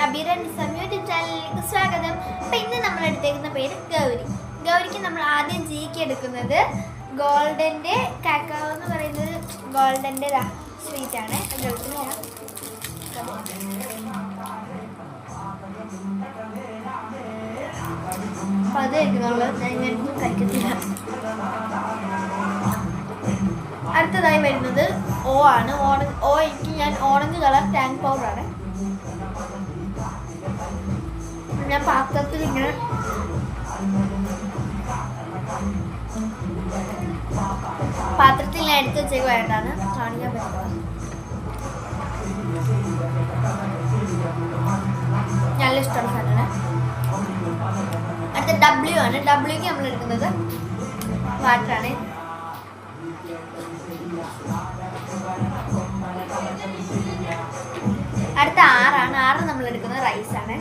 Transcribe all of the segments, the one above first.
Abeera Nizam YouTube ചാനലിലേക്ക് സ്വാഗതം. അപ്പം ഇന്ന് നമ്മൾ എടുത്തേക്കുന്ന പേര് ഗൗരി. ഗൗരിക്ക് നമ്മൾ ആദ്യം ജിക്ക് എടുക്കുന്നത് ഗോൾഡൻ്റെ കാക്കാവോ എന്ന് പറയുന്നത് ഗോൾഡൻ്റെ സ്വീറ്റാണ്. അപ്പം അത് കഴിക്കുന്നുള്ളത് ഞാൻ കഴിക്കത്തില്ല. അടുത്തതായി വരുന്നത് ഓ ആണ്. ഓയ്ക്ക് ഞാൻ ഓറഞ്ച് കളർ ടാങ്ക് പൗഡറാണ്. ഞാൻ പാത്രത്തിൽ ഇങ്ങനെ ഞാൻ എടുത്ത് വെച്ചേക്ക് വേണ്ടാണ് കാണിക്കാൻ പറ്റുന്നത്. നല്ല ഇഷ്ടമുള്ള സാധനമാണ്. അടുത്ത ഡബ്ല്യു ആണ്. ഡബ്ല്യുക്ക് നമ്മൾ എടുക്കുന്നത് വാട്ടറാണ്. അടുത്ത ആറാണ്. ആറ് നമ്മൾ എടുക്കുന്നത് റൈസാണ്.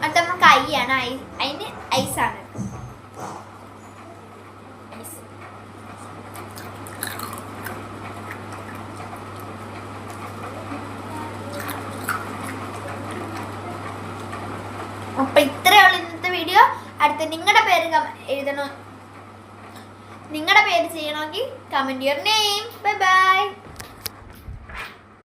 അടുത്ത നമുക്ക് ഐയാണ്. അതിന് ഐസാണ്. അപ്പൊ ഇത്രയുള്ള ഇന്നത്തെ വീഡിയോ. അടുത്ത നിങ്ങളുടെ പേര് എഴുതണോ, നിങ്ങളുടെ പേര് ചെയ്യണമെങ്കിൽ comment your name. Bye bye.